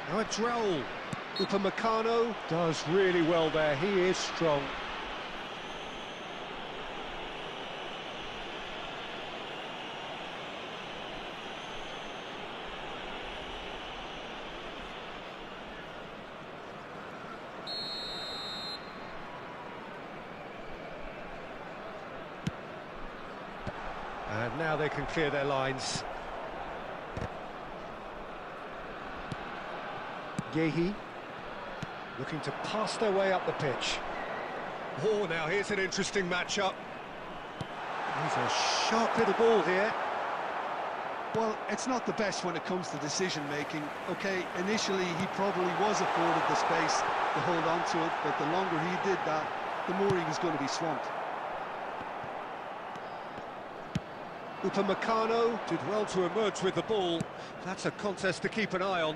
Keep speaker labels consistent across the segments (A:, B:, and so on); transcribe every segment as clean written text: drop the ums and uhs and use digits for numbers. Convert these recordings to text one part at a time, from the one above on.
A: Now a Droll. Upamecano does really well there. He is strong. And now they can clear their lines. Yehi looking to pass their way up the pitch. Oh, now here's an interesting matchup. He's a sharp little ball here.
B: Well, it's not the best when it comes to decision-making. OK, initially he probably was afforded the space to hold on to it, but the longer he did that, the more he was going to be swamped.
A: Upamecano did well to emerge with the ball. That's a contest to keep an eye on.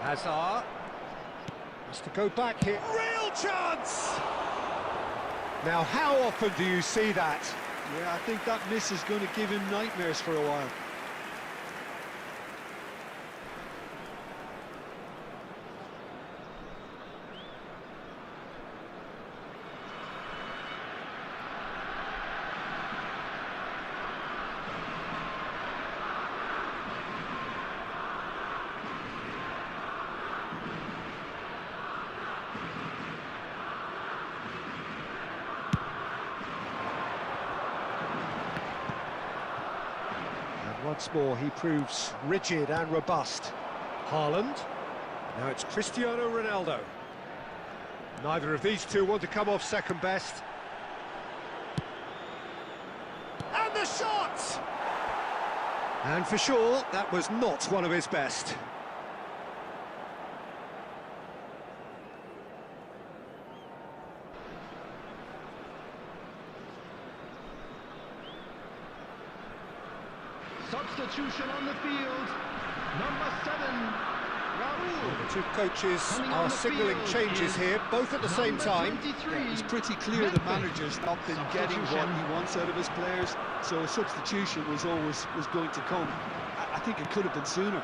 A: Hazard has to go back here. Real chance! Now, how often do you see that?
B: Yeah, I think that miss is going to give him nightmares for a while.
A: Once more, he proves rigid and robust. Haaland. Now it's Cristiano Ronaldo. Neither of these two want to come off second best. And the shot! And for sure, that was not one of his best.
C: Substitution on the field, number 7, Raul.
A: The two coaches are signalling changes here, both at the same time.
B: Yeah, it's pretty clear the manager's not been getting what he wants out of his players, so a substitution was going to come. I think it could have been sooner.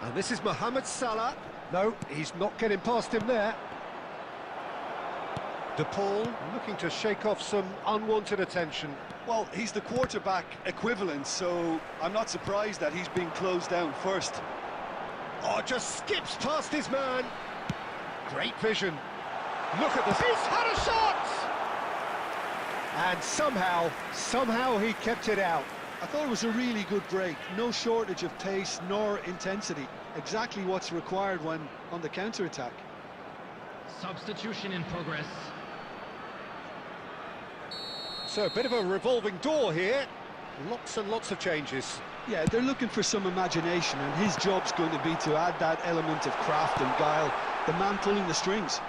A: And this is Mohamed Salah. No, he's not getting past him there. De Paul looking to shake off some unwanted attention.
B: Well, he's the quarterback equivalent, so I'm not surprised that he's being closed down first.
A: Oh, just skips past his man. Great vision. Look at this. He's had a shot! And somehow he kept it out.
B: I thought it was a really good break. No shortage of pace nor intensity. Exactly what's required when on the counter-attack.
C: Substitution in progress.
A: So a bit of a revolving door here. Lots and lots of changes.
B: Yeah, they're looking for some imagination, and his job's going to be to add that element of craft and guile. The man pulling the strings.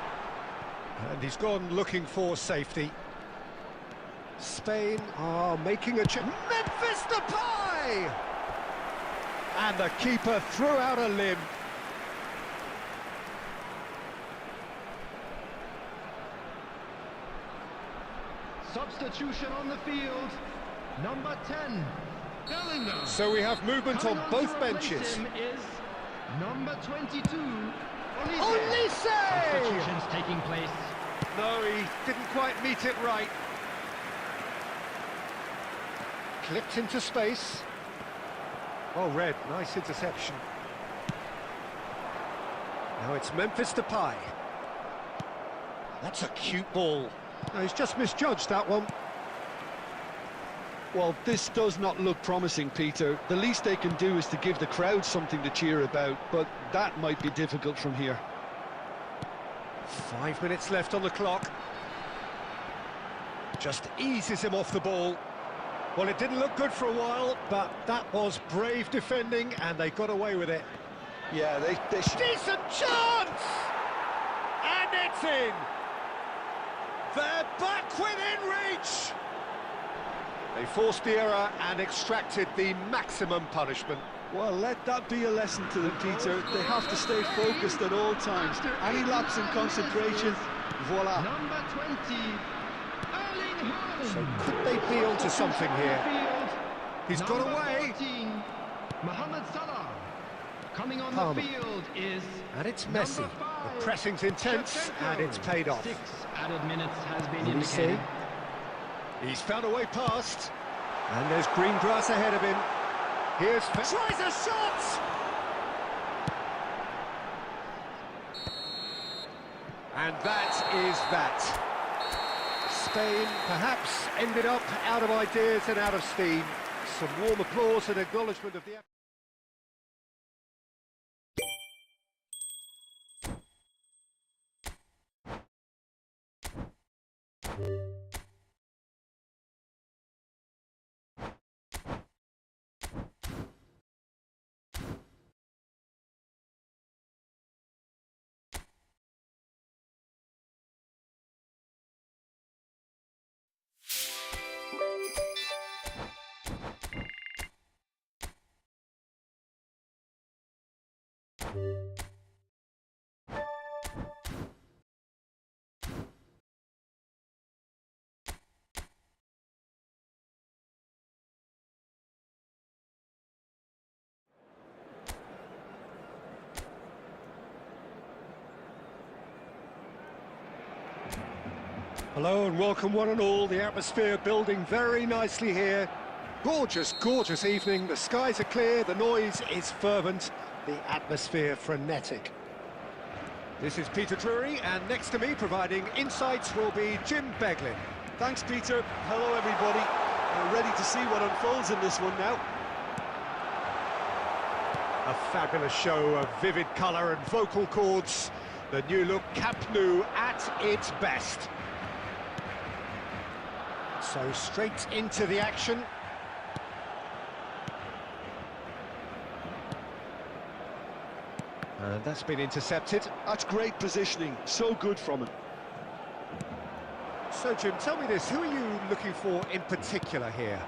A: And he's gone looking for safety. Spain are making a change. Memphis Depay! And the keeper threw out a limb.
C: Substitution on the field, number 10, Bellingham.
A: So we have movement on both benches.
C: Is number 22,
A: Olise!
C: Substitutions taking place.
A: No, he didn't quite meet it right. Clipped into space. Oh, Red, nice interception. Now it's Memphis Depay. That's a cute ball. No, he's just misjudged that one.
B: Well, this does not look promising, Peter. The least they can do is to give the crowd something to cheer about, but that might be difficult from here.
A: 5 minutes left on the clock. Just eases him off the ball. Well, it didn't look good for a while, but that was brave defending, and they got away with it.
B: Yeah, they
A: Decent chance! And it's in! They're back within reach! They forced the error and extracted the maximum punishment.
B: Well, let that be a lesson to them, Peter. They have to stay focused at all times. Any lapse in concentration, voila.
C: Number 20, Erling Haaland.
A: So could they be onto something here? He's got away.
C: 14, Mohamed Salah. Coming on
A: Palmer.
C: the field is
A: And it's
C: number
A: Messi.
C: 5.
A: The pressing's intense,
C: Shevchenko.
A: and it's paid off.
C: 6 added minutes has been
A: Will he see?
C: indicated.
A: He's found a way past. And there's green grass ahead of him. Here's... Tries a shot! And that is that. Spain perhaps ended up out of ideas and out of steam. Some warm applause and acknowledgement of the... Hello and welcome one and all. The atmosphere building very nicely here. Gorgeous, gorgeous evening. The skies are clear, the noise is fervent, the atmosphere frenetic. This is Peter Drury, and next to me providing insights will be Jim Beglin.
B: Thanks, Peter. Hello, everybody. We're ready to see what unfolds in this one now.
A: A fabulous show of vivid colour and vocal cords. The new look Camp Nou at its best. So straight into the action. And that's been intercepted.
B: That's great positioning. So good from him.
A: So, Jim, tell me this. Who are you looking for in particular here?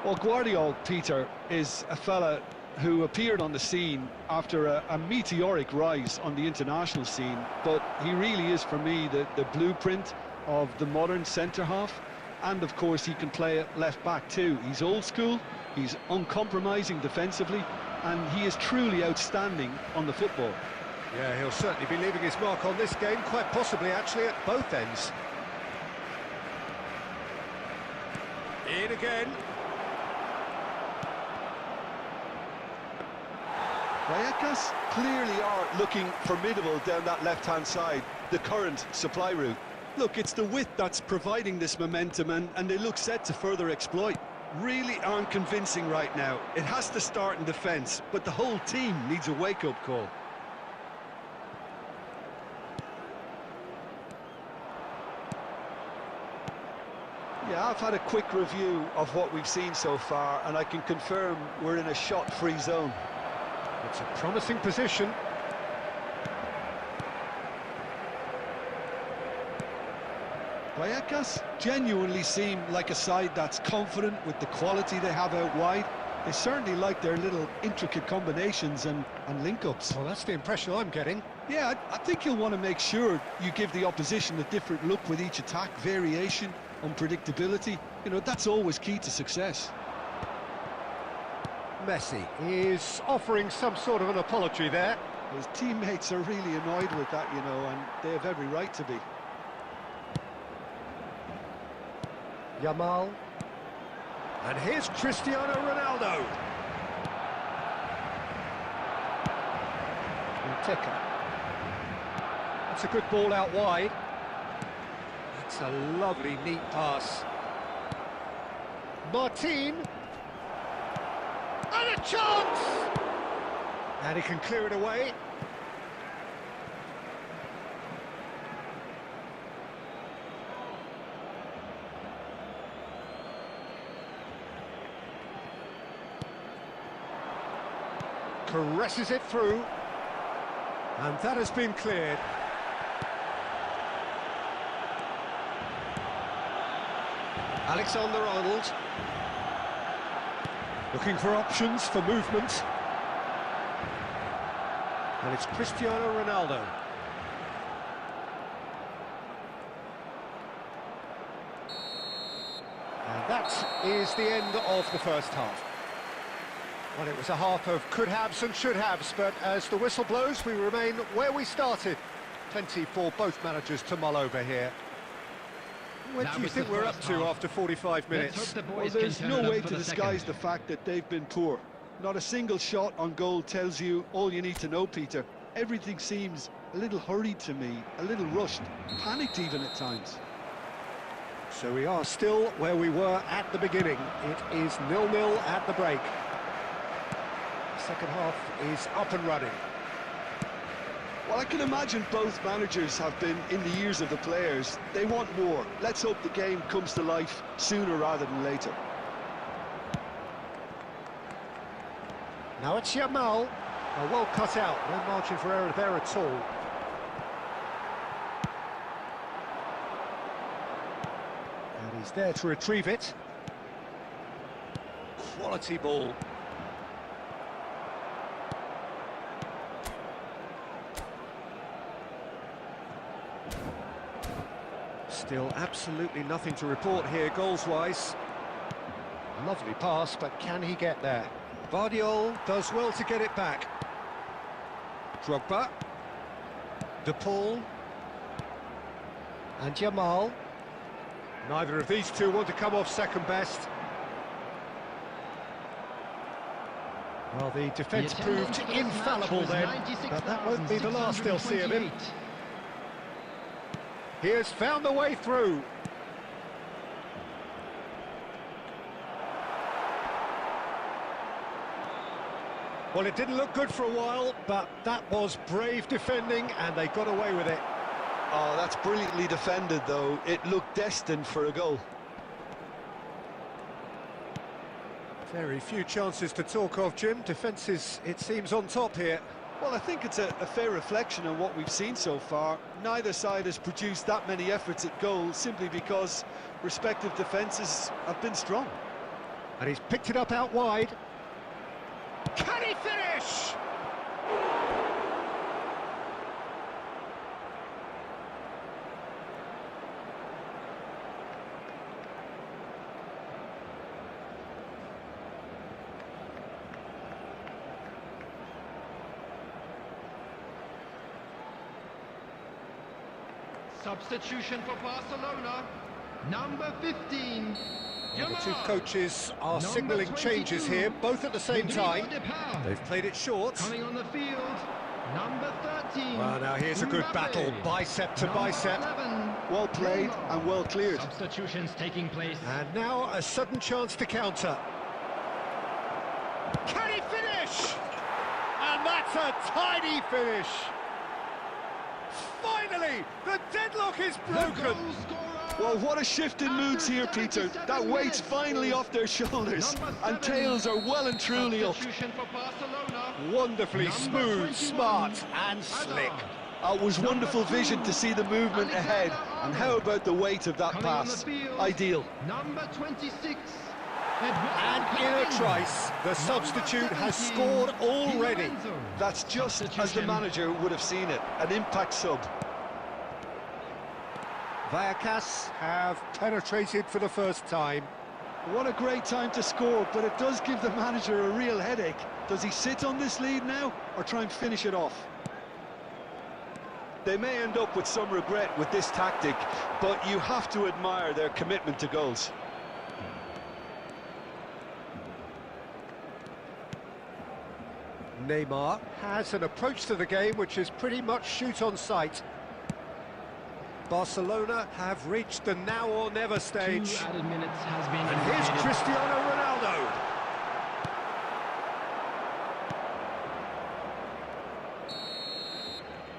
B: Well, Guardiola, Peter, is a fella who appeared on the scene after a meteoric rise on the international scene, but he really is, for me, the blueprint of the modern centre-half. And, of course, he can play at left-back too. He's old school, he's uncompromising defensively, and he is truly outstanding on the football.
A: Yeah, he'll certainly be leaving his mark on this game, quite possibly, actually, at both ends. In again.
B: Vallecas clearly are looking formidable down that left-hand side, the current supply route. Look, it's the width that's providing this momentum, and they look set to further exploit. Really aren't convincing right now. It has to start in defence, but the whole team needs a wake-up call. Yeah, I've had a quick review of what we've seen so far, and I can confirm we're in a shot-free zone.
A: It's a promising position.
B: Vallecas genuinely seem like a side that's confident with the quality they have out wide. They certainly like their little intricate combinations and link-ups.
A: Well, that's the impression I'm getting.
B: Yeah, I think you'll want to make sure you give the opposition a different look with each attack, variation, unpredictability. You know, that's always key to success.
A: Messi is offering some sort of an apology there.
B: His teammates are really annoyed with that, you know, and they have every right to be.
A: Yamal. And here's Cristiano Ronaldo. Uteca. That's a good ball out wide. That's a lovely, neat pass. Martin. And a chance! And he can clear it away. Caresses it through, and that has been cleared. Alexander-Arnold looking for options for movement, and it's Cristiano Ronaldo. And that is the end of the first half. Well, it was a half of could-haves and should-haves, but as the whistle blows, we remain where we started. Plenty for both managers to mull over here. What do you think we're up to after 45 minutes?
B: Well, there's no way to disguise the fact that they've been poor. Not a single shot on goal tells you all you need to know, Peter. Everything seems a little hurried to me, a little rushed, panicked even at times.
A: So we are still where we were at the beginning. It is 0-0 at the break. The second half is up and running.
B: Well, I can imagine both managers have been in the ears of the players. They want more. Let's hope the game comes to life sooner rather than later.
A: Now it's Yamal. Well cut out, no margin for error there at all. And he's there to retrieve it. Quality ball. Still absolutely nothing to report here goals-wise. Lovely pass, but can he get there? Vardiol does well to get it back. Drogba. De Paul. And Yamal. Neither of these two want to come off second best. Well, the defence proved infallible then, but that won't be the last they'll see of him. He has found the way through. Well, it didn't look good for a while, but that was brave defending, and they got away with it.
B: Oh, that's brilliantly defended, though. It looked destined for a goal.
A: Very few chances to talk of, Jim. Defence is, it seems, on top here.
B: Well, I think it's a fair reflection on what we've seen so far. Neither side has produced that many efforts at goal simply because respective defences have been strong.
A: And he's picked it up out wide. Can he finish?
C: Substitution for Barcelona, number 15.
A: Well, the two coaches are signalling changes here, both at the same time. They've played it short.
C: Coming on the field, number 13.
A: Well, now here's a good battle, bicep to bicep.
C: 11.
B: Well played and well cleared.
C: Substitutions taking place.
A: And now a sudden chance to counter. Can he finish? And that's a tidy finish. Finally, the deadlock is broken.
B: Well, what a shift in moods here, Peter. That weight's finally off their shoulders, and tails are well and truly up.
A: Wonderfully smooth, smart and slick.
B: It was wonderful vision to see the movement ahead. And how about the weight of that pass? Ideal.
C: Number 26.
A: And in a trice, the substitute has scored already.
B: That's just as the manager would have seen it, an impact sub.
A: Vallecas have penetrated for the first time.
B: What a great time to score, but it does give the manager a real headache. Does he sit on this lead now, or try and finish it off? They may end up with some regret with this tactic, but you have to admire their commitment to goals.
A: Neymar has an approach to the game which is pretty much shoot on sight. Barcelona have reached the now or never stage.
C: 2 added minutes has been
A: And here's
C: indicated.
A: Cristiano Ronaldo.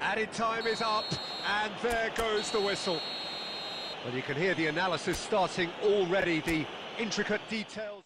A: Added time is up, and there goes the whistle. Well, you can hear the analysis starting already, the intricate details.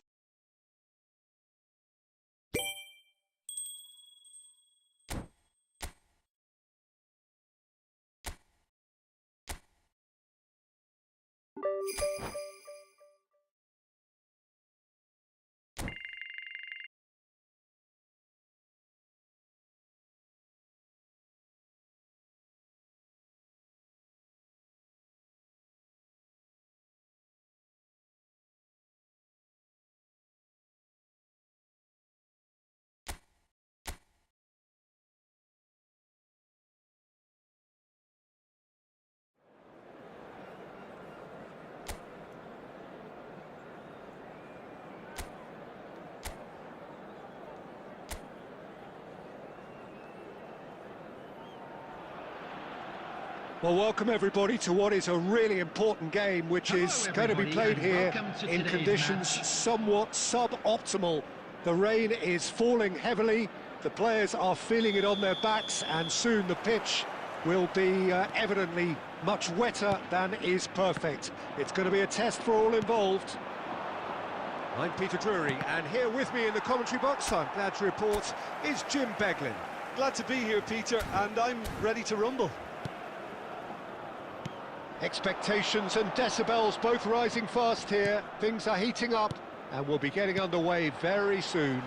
A: Well, welcome everybody to what is a really important game, which
C: Hello,
A: is going to be played
C: everybody,
A: here
C: and welcome to
A: in
C: today's
A: conditions
C: match.
A: somewhat suboptimal. The rain is falling heavily, the players are feeling it on their backs, and soon the pitch will be evidently much wetter than is perfect. It's going to be a test for all involved. I'm Peter Drury, and here with me in the commentary box, I'm glad to report, is Jim Beglin.
B: Glad to be here, Peter, and I'm ready to rumble.
A: Expectations and decibels both rising fast here. Things are heating up and we'll be getting underway very soon.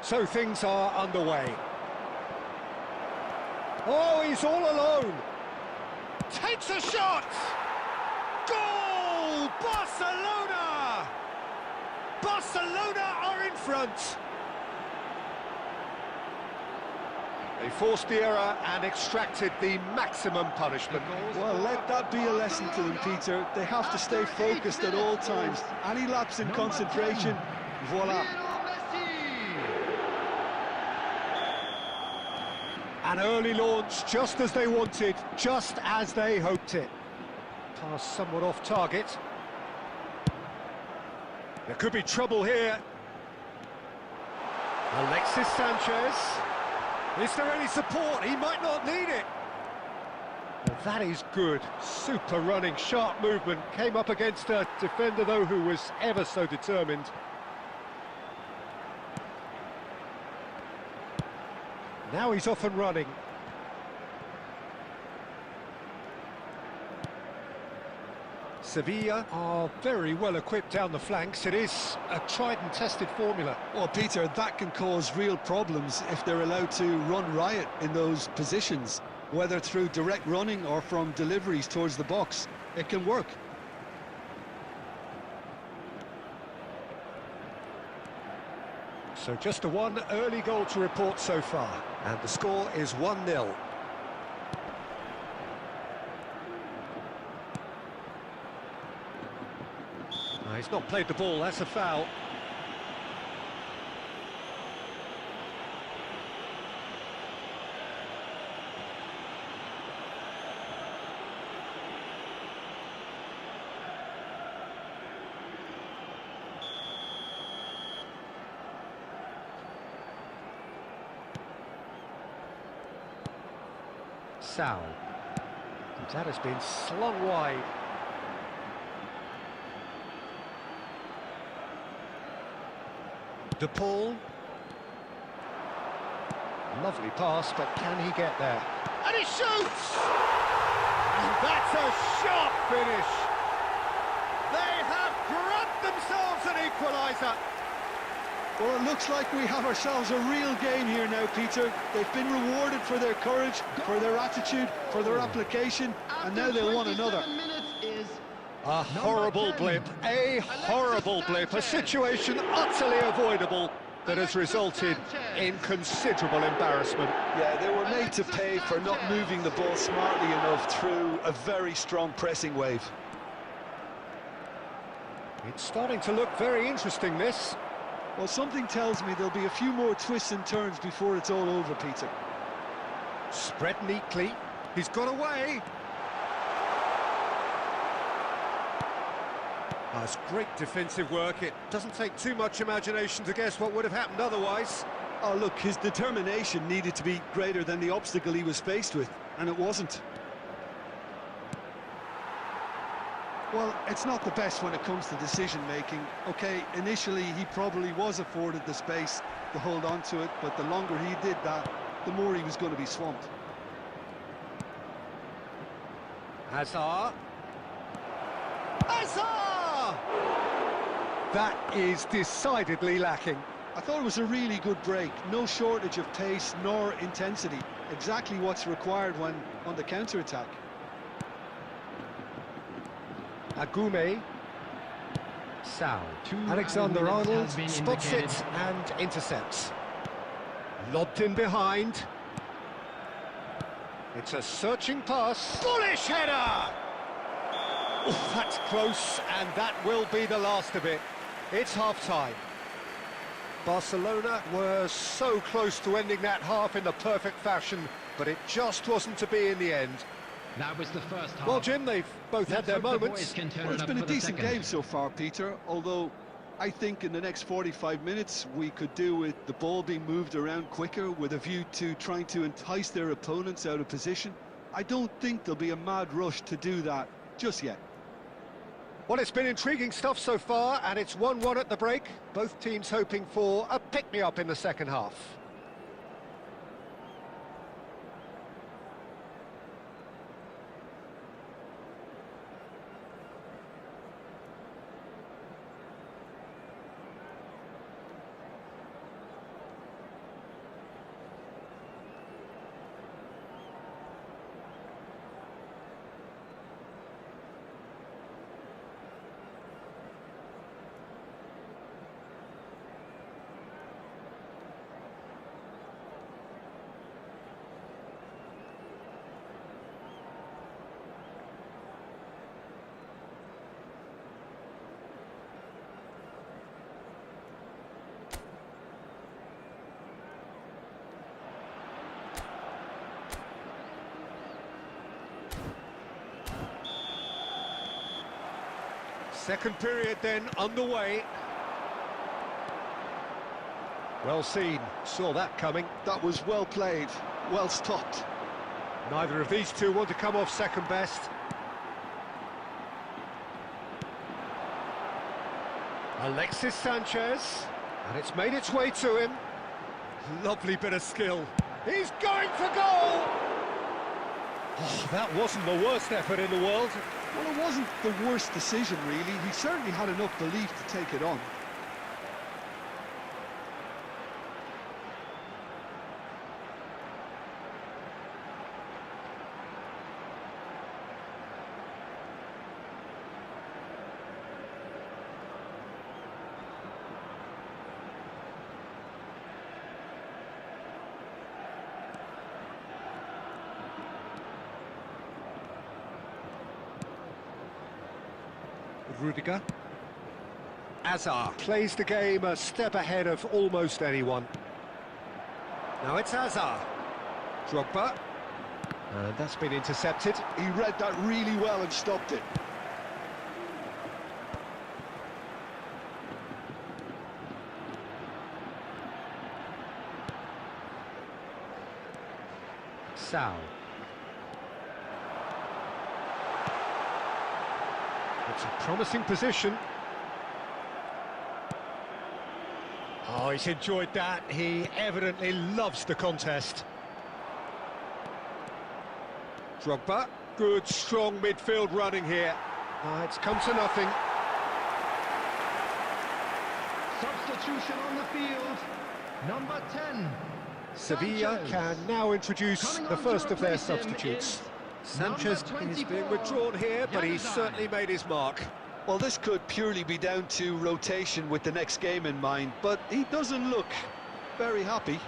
A: So things are underway. Oh, he's all alone. Takes a shot! Goal! Barcelona! Barcelona are in front. They forced the error and extracted the maximum punishment.
B: Well, let that be a lesson to them, Peter. They have to stay focused at all times. Any lapse in concentration, voila.
A: An early launch, just as they wanted, just as they hoped it. Pass somewhat off target. There could be trouble here. Alexis Sanchez. Is there any support? He might not need it. Well, that is good. Super running, sharp movement. Came up against a defender, though, who was ever so determined. Now he's off and running. Sevilla are very well equipped down the flanks. It is a tried and tested formula.
B: Well, Peter, that can cause real problems if they're allowed to run riot in those positions, whether through direct running or from deliveries towards the box. It can work.
A: So just the one early goal to report so far, and the score is 1-0. No, he's not played the ball, that's a foul. Sal. That has been slung wide. De Paul. Lovely pass, but can he get there? And he shoots! And that's a sharp finish. They have grabbed themselves an equaliser.
B: Well, it looks like we have ourselves a real game here now, Peter. They've been rewarded for their courage, for their attitude, for their application, and now they'll want another.
A: A horrible blip, a horrible blip, a situation utterly avoidable that has resulted in considerable embarrassment.
B: Yeah, they were made to pay for not moving the ball smartly enough through a very strong pressing wave.
A: It's starting to look very interesting, this.
B: Well, something tells me there'll be a few more twists and turns before it's all over, Peter.
A: Spread neatly. He's got away. That's great defensive work. It doesn't take too much imagination to guess what would have happened otherwise.
B: Oh, look, his determination needed to be greater than the obstacle he was faced with, and it wasn't. Well, it's not the best when it comes to decision-making. Okay, initially he probably was afforded the space to hold on to it, but the longer he did that, the more he was going to be swamped.
A: Hazard. Hazard! That is decidedly lacking.
B: I thought it was a really good break. No shortage of pace nor intensity. Exactly what's required when on the counter-attack.
A: Agume. Sal. Alexander-Arnold spots it and intercepts. Lobbed in behind. It's a searching pass. Bullish header! Oh, that's close, and that will be the last of it. It's half-time. Barcelona were so close to ending that half in the perfect fashion, but it just wasn't to be in the end.
C: That was the first half.
A: Well, Jim, they've both had their moments.
B: Well, it's been a decent game so far, Peter, although I think in the next 45 minutes we could do with the ball being moved around quicker with a view to trying to entice their opponents out of position. I don't think there'll be a mad rush to do that just yet.
A: Well, it's been intriguing stuff so far, and it's 1-1 at the break. Both teams hoping for a pick-me-up in the second half. Second period then underway. Well seen, saw that coming.
B: That was well played, well stopped.
A: Neither of these two want to come off second best. Alexis Sanchez, and it's made its way to him. Lovely bit of skill. He's going for goal! Oh, that wasn't the worst effort in the world.
B: Well, it wasn't the worst decision, really. He certainly had enough belief to take it on.
A: Rudiger. Hazard plays the game a step ahead of almost anyone. Now it's Hazard. Drogba. And that's been intercepted.
B: He read that really well and stopped it.
A: Sal. It's a promising position. Oh, he's enjoyed that. He evidently loves the contest. Drogba. Good, strong midfield running here. It's come to nothing.
C: Substitution on the field. Number 10.
A: Sevilla
C: Sanchez.
A: can now introduce
C: Coming
A: the
C: on
A: first
C: to
A: of their
C: replace him
A: substitutes.
C: is
A: Sanchez
C: number
A: is being
C: 24,
A: withdrawn here, but he's
C: Yandazan.
A: certainly made his mark.
B: Well, this could purely be down to rotation with the next game in mind, but he doesn't look very happy.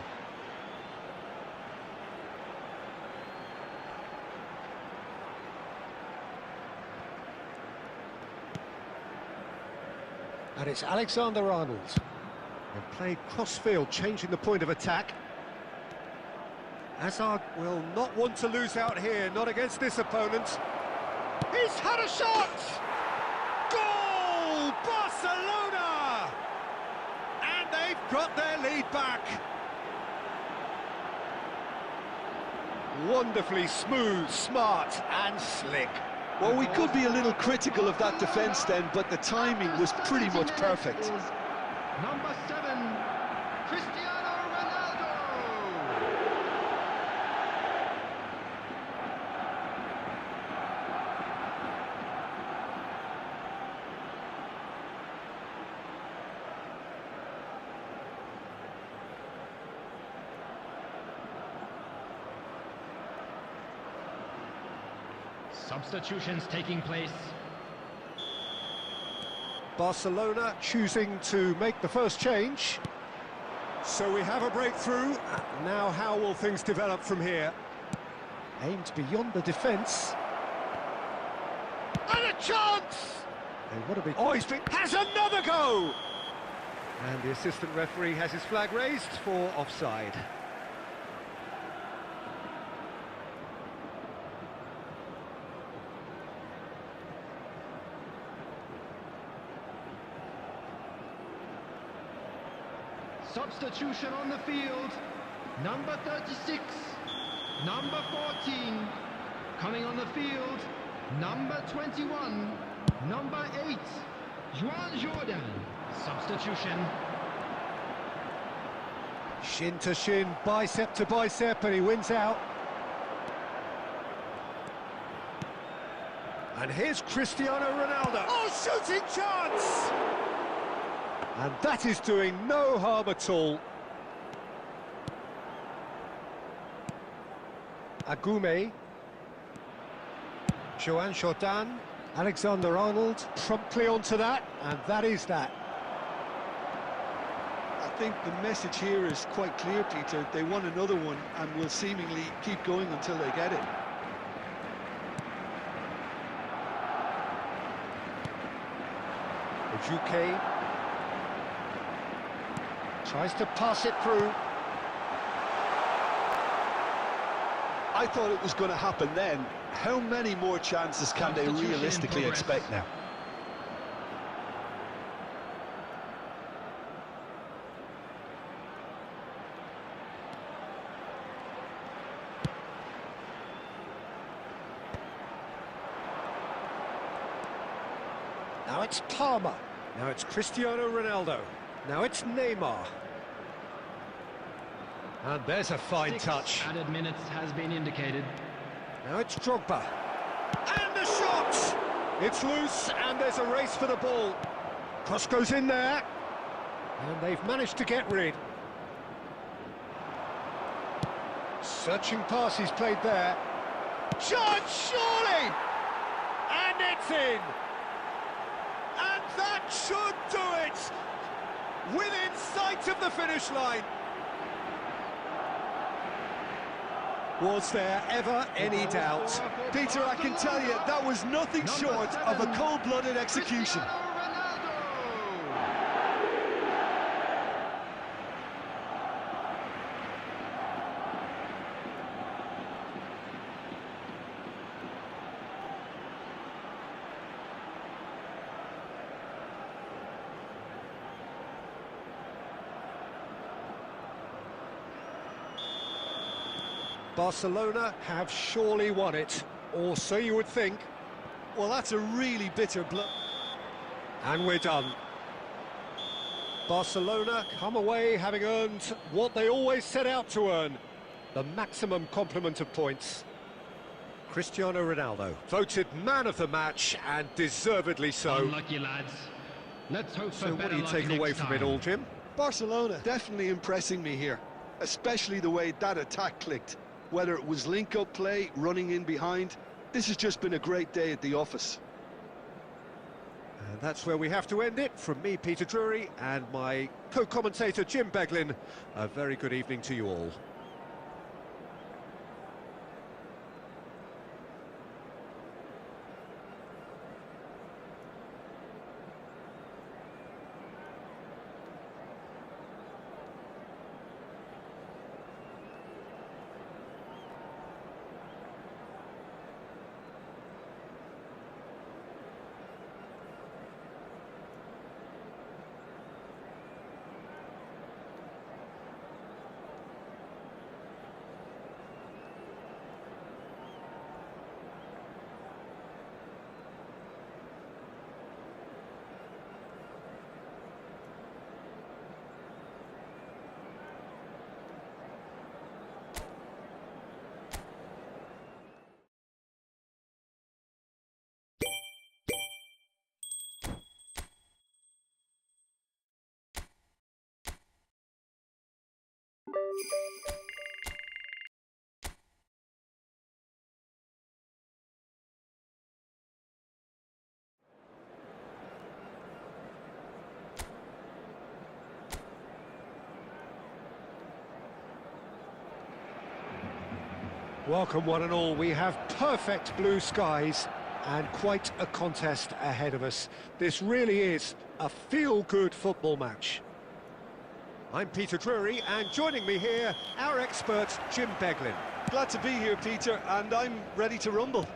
A: And it's Alexander-Arnold. And played cross-field, changing the point of attack. Hazard will not want to lose out here, not against this opponent. He's had a shot! Goal! Barcelona! And they've got their lead back. Wonderfully smooth, smart and slick.
B: Well, we could be a little critical of that defence then, but the timing was pretty much perfect.
C: Number 7, Cristiano Ronaldo. Substitutions taking place.
A: Barcelona choosing to make the first change. So we have a breakthrough. Now how will things develop from here? Aimed beyond the defence. And a chance! And what a big... Oh, has another go! And the assistant referee has his flag raised for offside.
C: Substitution on the field. Number 36. Number 14. Coming on the field. Number 21. Number 8. Juan Jordan. Substitution.
A: Shin to shin, bicep to bicep, and he wins out. And here's Cristiano Ronaldo. Oh, shooting chance! And that is doing no harm at all. Agume. Juan Jordan. Alexander-Arnold promptly onto that, and that is that.
B: I think the message here is quite clear, Peter. They want another one and will seemingly keep going until they get it.
A: Ojuke tries to pass it through.
D: I thought it was going to happen then. How many more chances can they realistically expect now?
A: Now it's Palmer. Now it's Cristiano Ronaldo. Now it's Neymar. And there's a fine
C: 6
A: touch.
C: added minutes has been indicated.
A: Now it's Drogba. And the shot! It's loose, and there's a race for the ball. Cross goes in there. And they've managed to get rid. Searching pass he's played there. Shot, surely! And it's in! And that should do it! Within sight of the finish line. Was there ever any doubt?
D: Peter, I can tell you, that was nothing short of a cold-blooded execution.
A: Barcelona have surely won it, or so you would think.
D: Well, that's a really bitter blow.
A: And we're done. Barcelona come away having earned what they always set out to earn, the maximum complement of points. Cristiano Ronaldo, voted man of the match, and deservedly so.
C: Unlucky lads. Let's hope for
A: So what
C: better
A: do you
C: luck
A: take away
C: next
A: from it
C: time.
A: all, Jim?
B: Barcelona definitely impressing me here, especially the way that attack clicked. Whether it was link-up play, running in behind, this has just been a great day at the office.
A: And that's where we have to end it. From me, Peter Drury, and my co-commentator, Jim Beglin, a very good evening to you all. Welcome one and all. We have perfect blue skies and quite a contest ahead of us. This really is a feel-good football match. I'm Peter Drury, and joining me here, our expert, Jim Beglin.
D: Glad to be here, Peter, and I'm ready to rumble.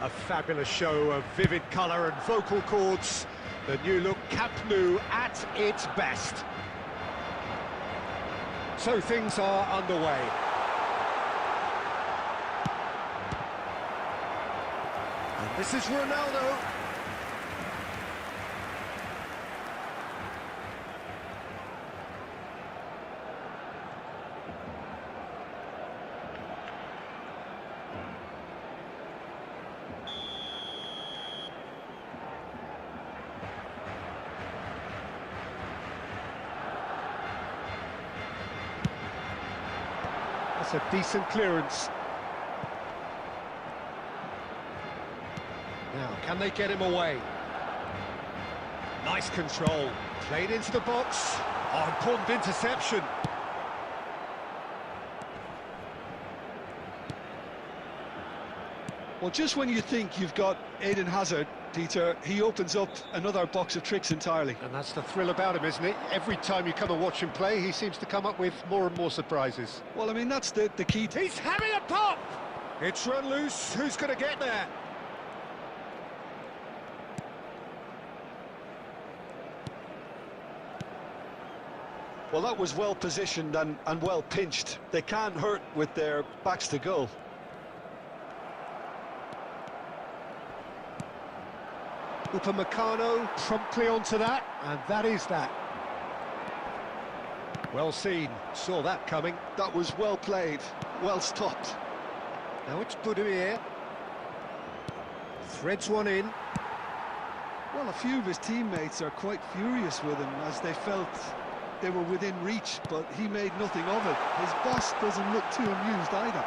A: A fabulous show of vivid colour and vocal cords. The new look Camp Nou at its best. So things are underway. And this is Ronaldo. That's a decent clearance. Now, can they get him away? Nice control. Played into the box. Oh, important interception.
B: Well, just when you think you've got Eden Hazard, Peter, he opens up another box of tricks entirely.
A: And that's the thrill about him, isn't it? Every time you come and watch him play, he seems to come up with more and more surprises.
B: Well, I mean, that's the key.
A: He's having a pop! It's run loose. Who's going to get there?
D: Well, that was well positioned and well pinched. They can't hurt with their backs to goal.
A: Upamecano promptly onto that, and that is that. Well seen, saw that coming.
B: That was well played, well stopped.
A: Now it's Budimir. Threads one in.
B: Well, a few of his teammates are quite furious with him as they felt they were within reach, but he made nothing of it. His boss doesn't look too amused either.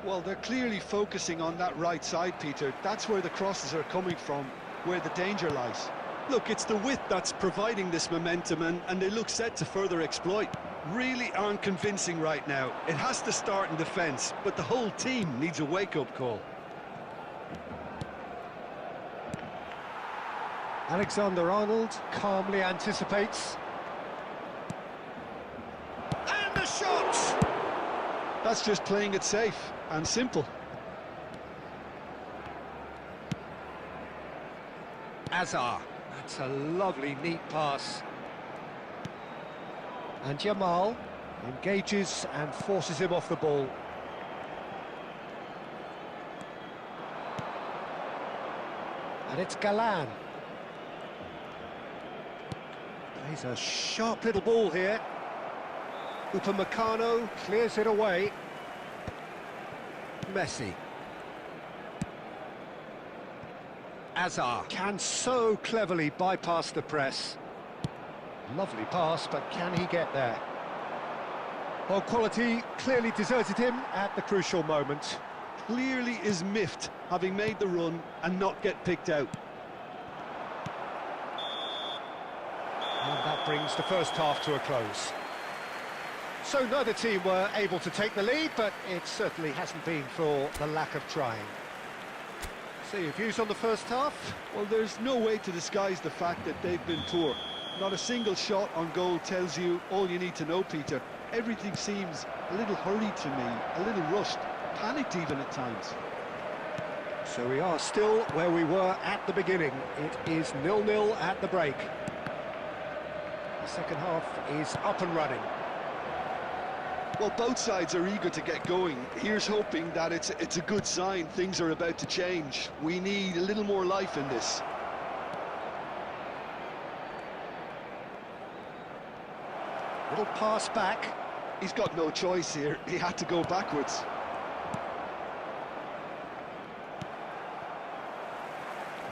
B: Well, they're clearly focusing on that right side, Peter. That's where the crosses are coming from, where the danger lies.
D: Look, it's the width that's providing this momentum, and they look set to further exploit. Really aren't convincing right now. It has to start in defence, but the whole team needs a wake-up call.
A: Alexander-Arnold calmly anticipates. And the shot!
B: That's just playing it safe and simple.
A: Azar. That's a lovely, neat pass. And Jamal engages and forces him off the ball. And it's Galan. Plays a sharp little ball here. Upamecano clears it away. Messi. Azar can so cleverly bypass the press. Lovely pass, but can he get there? Well, quality clearly deserted him at the crucial moment.
B: Clearly is miffed, having made the run and not get picked out.
A: And that brings the first half to a close. So neither team were able to take the lead, but it certainly hasn't been for the lack of trying. So your views on the first half?
B: Well, there's no way to disguise the fact that they've been poor. Not a single shot on goal tells you all you need to know, Peter. Everything seems a little hurried to me, a little rushed, panicked even at times.
A: So we are still where we were at the beginning. It is 0-0 at the break. The second half is up and running.
B: Well, both sides are eager to get going. Here's hoping that it's a good sign. Things are about to change. We need a little more life in this.
A: Little pass back.
B: He's got no choice here. He had to go backwards.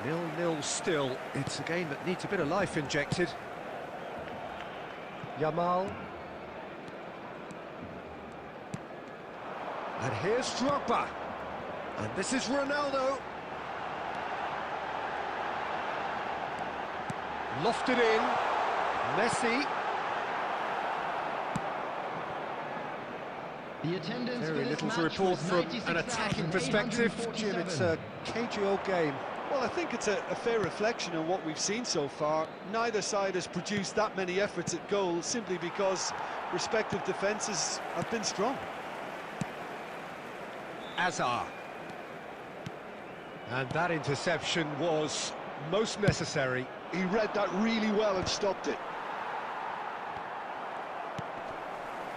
A: 0-0 still. It's a game that needs a bit of life injected. Jamal. And here's Drogba. And this is Ronaldo. Lofted in. Messi.
C: The attendance
A: Very
C: for this
A: little to
C: match
A: report
C: was
A: from an attacking perspective. Jim, it's a cagey old game.
B: Well, I think it's a fair reflection on what we've seen so far. Neither side has produced that many efforts at goal simply because respective defences have been strong.
A: Azar. And that interception was most necessary.
B: He read that really well and stopped it.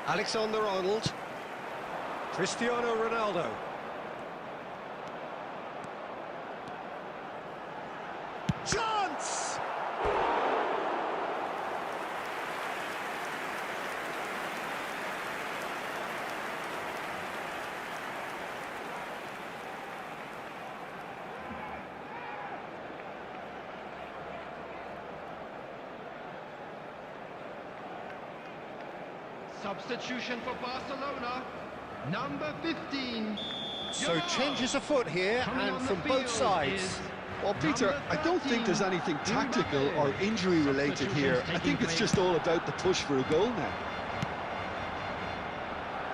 A: Alexander-Arnold. Cristiano Ronaldo. Chance!
C: Substitution for Barcelona, number 15.
A: So changes afoot here, and from both sides.
B: Well, Peter, I don't think there's anything tactical or injury-related here. I think it's just all about the push for a goal now.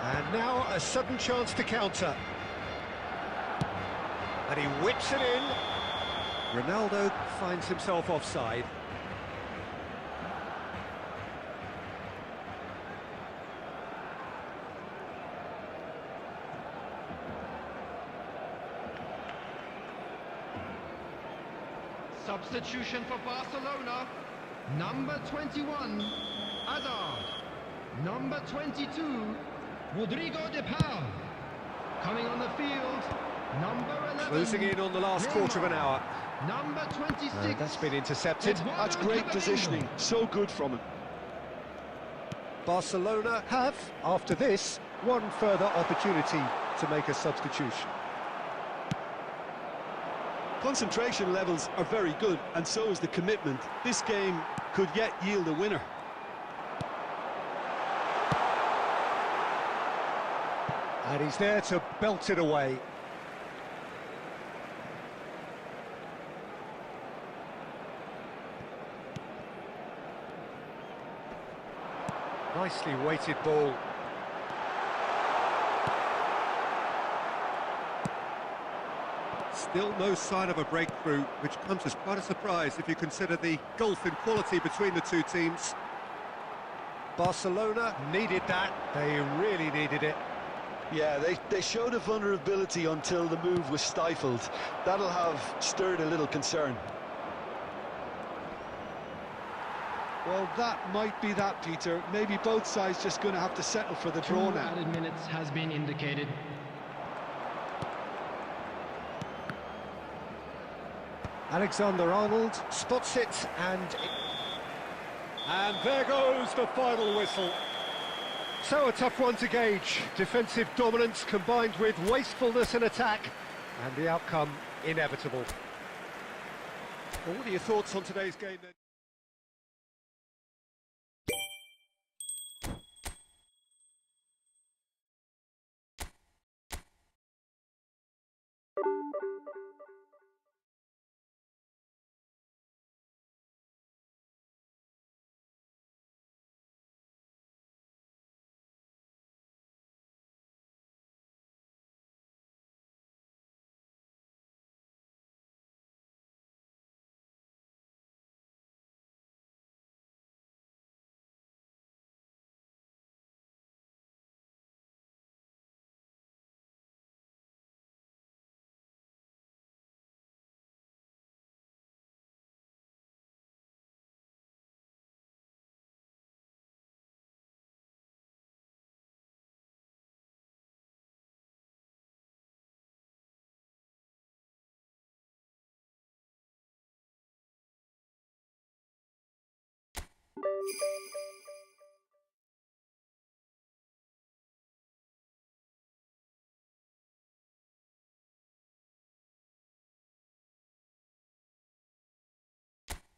A: And now a sudden chance to counter. And he whips it in. Ronaldo finds himself offside.
C: Substitution for Barcelona, number 21, Hazard. Number 22, Rodrigo de Paul. Coming on the field, number 11.
A: Closing in on the last quarter of an hour.
C: Number 26.
A: That's been intercepted.
B: That's great positioning, so good from him.
A: Barcelona have, after this, one further opportunity to make a substitution.
D: Concentration levels are very good, and so is the commitment. This game could yet yield a winner.
A: And he's there to belt it away. Nicely weighted ball. Still no sign of a breakthrough, which comes as quite a surprise if you consider the gulf in quality between the two teams. Barcelona needed that. They really needed it.
B: Yeah, they showed a vulnerability until the move was stifled. That'll have stirred a little concern. Well, that might be that, Peter. Maybe both sides just going to have to settle for the draw now.
C: 2 added minutes has been indicated.
A: Alexander-Arnold spots it, and there goes the final whistle. So a tough one to gauge. Defensive dominance combined with wastefulness in attack, and the outcome inevitable. Well, what are your thoughts on today's game then?